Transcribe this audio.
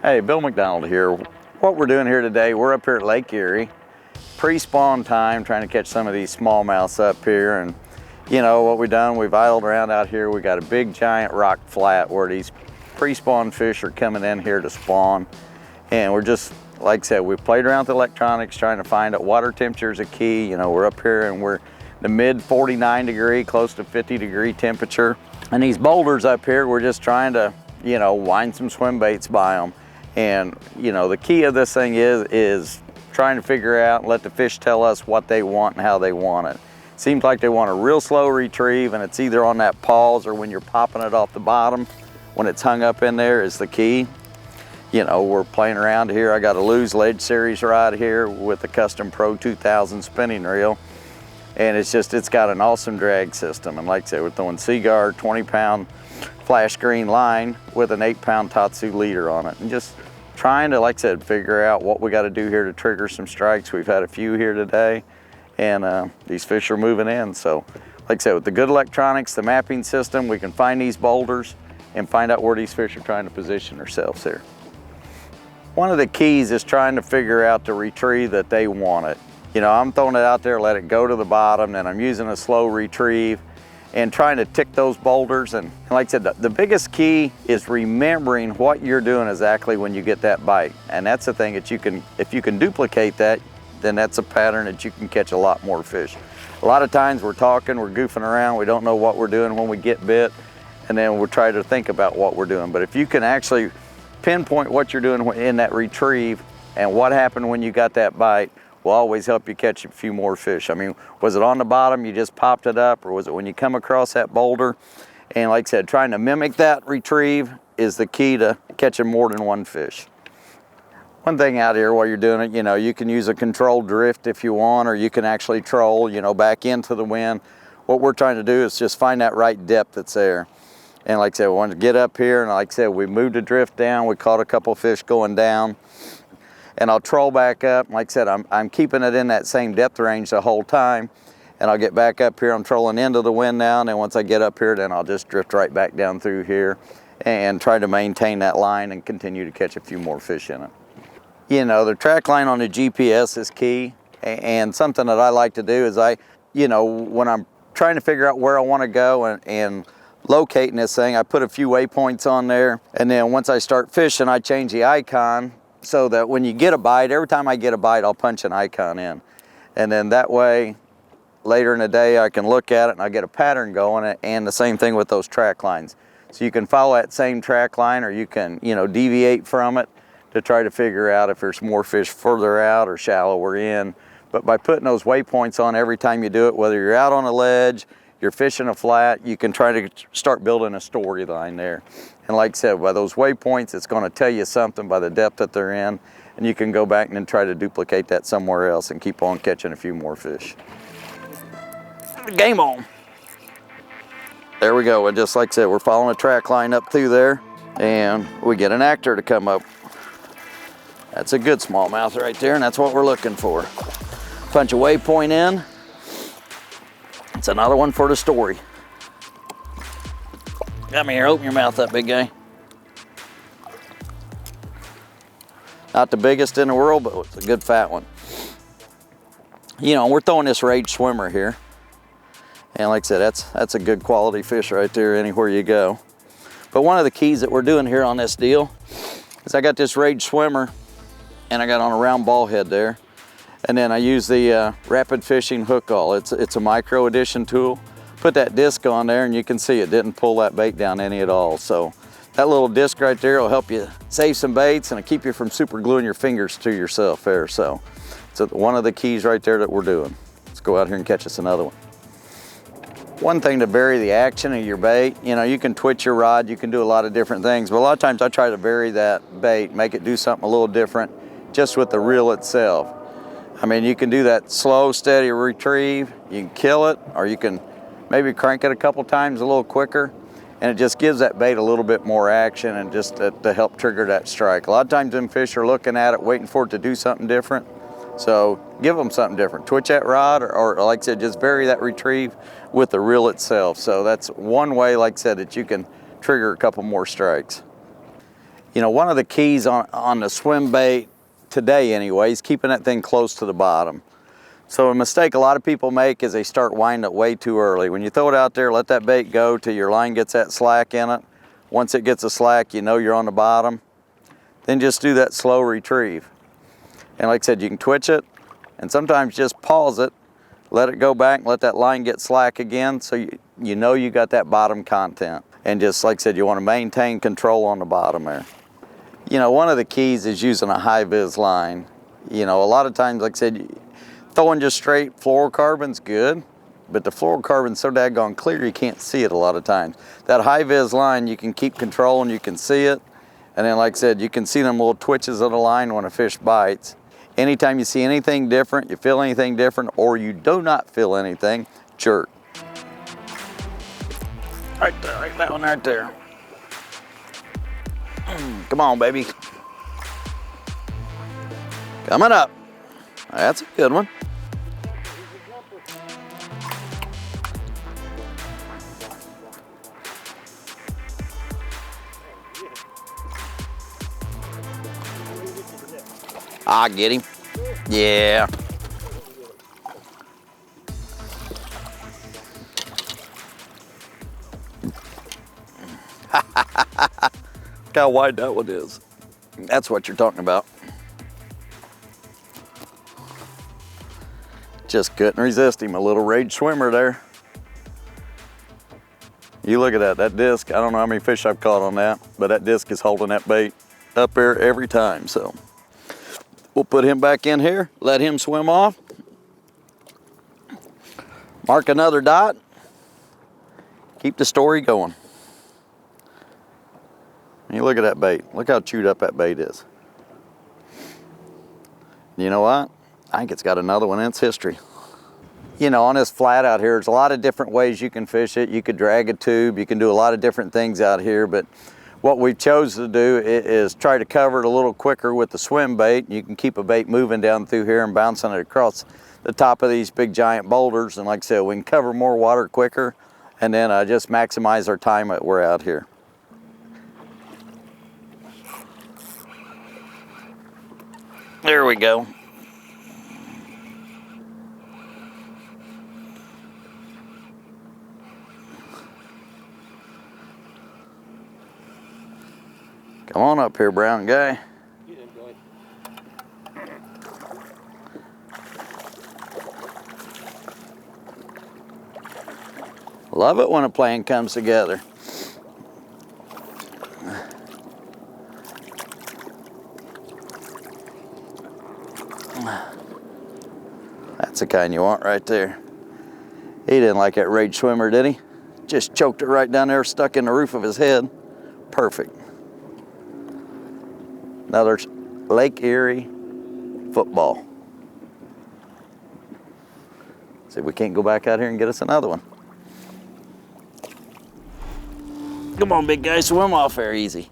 Hey, Bill McDonald here. What we're doing here today, we're up here at Lake Erie, pre-spawn time, trying to catch some of these smallmouths up here. And you know what we've done, we've idled around out here. We got a big giant rock flat where these pre-spawn fish are coming in here to spawn. And we're just, like I said, we've played around with electronics trying to find out water temperature is a key. You know, we're up here and we're the mid 49 degree, close to 50 degree temperature. And these boulders up here, we're just trying to, you know, wind some swim baits by them. And you know, the key of this thing is trying to figure out and let the fish tell us what they want and how they want it. Seems like they want a real slow retrieve, and it's either on that pause or when you're popping it off the bottom, when it's hung up in there is the key. You know, we're playing around here. I got a Lew's Ledge Series rod here with a custom Pro 2000 spinning reel. And it's got an awesome drag system. And like I said, we're throwing Seaguard 20-pound flash green line with an 8-pound Tatsu leader on it. And just trying to, like I said, figure out what we got to do here to trigger some strikes. We've had a few here today, and these fish are moving in. So, like I said, with the good electronics, the mapping system, we can find these boulders and find out where these fish are trying to position themselves here. One of the keys is trying to figure out the retrieve that they want it. You know, I'm throwing it out there, let it go to the bottom, and I'm using a slow retrieve and trying to tick those boulders. And like I said, the biggest key is remembering what you're doing exactly when you get that bite. And that's the thing that if you can duplicate that, then that's a pattern that you can catch a lot more fish. A lot of times we're talking, we're goofing around, we don't know what we're doing when we get bit, and then we'll try to think about what we're doing. But if you can actually pinpoint what you're doing in that retrieve and what happened when you got that bite, will always help you catch a few more fish. I mean, was it on the bottom, you just popped it up, or was it when you come across that boulder? And like I said, trying to mimic that retrieve is the key to catching more than one fish. One thing out here while you're doing it, you know, you can use a controlled drift if you want, or you can actually troll, you know, back into the wind. What we're trying to do is just find that right depth that's there. And like I said, we wanted to get up here, and like I said, we moved the drift down, we caught a couple fish going down. And I'll troll back up. Like I said, I'm keeping it in that same depth range the whole time. And I'll get back up here, I'm trolling into the wind now, and then once I get up here, then I'll just drift right back down through here and try to maintain that line and continue to catch a few more fish in it. You know, the track line on the GPS is key, and something that I like to do is you know, when I'm trying to figure out where I want to go and locating this thing, I put a few waypoints on there, and then once I start fishing, I change the icon so that when you get a bite, every time I get a bite, I'll punch an icon in. And then that way, later in the day, I can look at it and I get a pattern going, and the same thing with those track lines. So you can follow that same track line, or you can, you know, deviate from it to try to figure out if there's more fish further out or shallower in. But by putting those waypoints on every time you do it, whether you're out on a ledge, you're fishing a flat, you can try to start building a storyline there. And like I said, by those waypoints, it's going to tell you something by the depth that they're in, and you can go back and then try to duplicate that somewhere else and keep on catching a few more fish. Game on. There we go. And just like I said, we're following a track line up through there, and we get an actor to come up. That's a good smallmouth right there, and that's what we're looking for. Punch a waypoint in. It's another one for the story. Come here, open your mouth up, big guy. Not the biggest in the world, but it's a good fat one. You know, we're throwing this Rage Swimmer here. And like I said, that's a good quality fish right there anywhere you go. But one of the keys that we're doing here on this deal is I got this Rage Swimmer, and I got on a round ball head there. And then I use the Rapid Fishing Hook Awl. It's a micro edition tool. Put that disc on there, and you can see it didn't pull that bait down any at all. So that little disc right there will help you save some baits, and it'll keep you from super gluing your fingers to yourself there. So it's one of the keys right there that we're doing. Let's go out here and catch us another one. One thing to vary the action of your bait, you know, you can twitch your rod, you can do a lot of different things, but a lot of times I try to vary that bait, make it do something a little different just with the reel itself. I mean, you can do that slow, steady retrieve, you can kill it, or you can maybe crank it a couple times a little quicker, and it just gives that bait a little bit more action and just to help trigger that strike. A lot of times them fish are looking at it, waiting for it to do something different. So give them something different. Twitch that rod, or like I said, just vary that retrieve with the reel itself. So that's one way, like I said, that you can trigger a couple more strikes. You know, one of the keys on the swim bait today anyway is keeping that thing close to the bottom. So a mistake a lot of people make is they start winding it way too early. When you throw it out there, let that bait go till your line gets that slack in it. Once it gets a slack, you know you're on the bottom. Then just do that slow retrieve. And like I said, you can twitch it and sometimes just pause it, let it go back, let that line get slack again so you know you got that bottom content. And just like I said, you want to maintain control on the bottom there. You know, one of the keys is using a high vis line. You know, a lot of times, like I said, throwing just straight fluorocarbon's good, but the fluorocarbon's so daggone clear you can't see it a lot of times. That high vis line, you can keep control and you can see it. And then like I said, you can see them little twitches of the line when a fish bites. Anytime you see anything different, you feel anything different, or you do not feel anything, jerk. Right there, right that one right there. Come on, baby. Coming up. That's a good one. I get him. Yeah. Look how wide that one is. That's what you're talking about. Just couldn't resist him, a little rage swimmer there. You look at that disc. I don't know how many fish I've caught on that, but that disc is holding that bait up there every time, so. We'll put him back in here, let him swim off. Mark another dot. Keep the story going. And you look at that bait. Look how chewed up that bait is. You know what? I think it's got another one in its history. You know, on this flat out here, there's a lot of different ways you can fish it. You could drag a tube, you can do a lot of different things out here, but what we've chosen to do is try to cover it a little quicker with the swim bait. You can keep a bait moving down through here and bouncing it across the top of these big giant boulders. And like I said, we can cover more water quicker and then just maximize our time that we're out here. There we go. Come on up here, brown guy. Love it when a plan comes together. That's the kind you want right there. He didn't like that rage swimmer, did he? Just choked it right down there, stuck in the roof of his head. Perfect. Another Lake Erie football. See if we can't go back out here and get us another one. Come on, big guy, swim off there easy.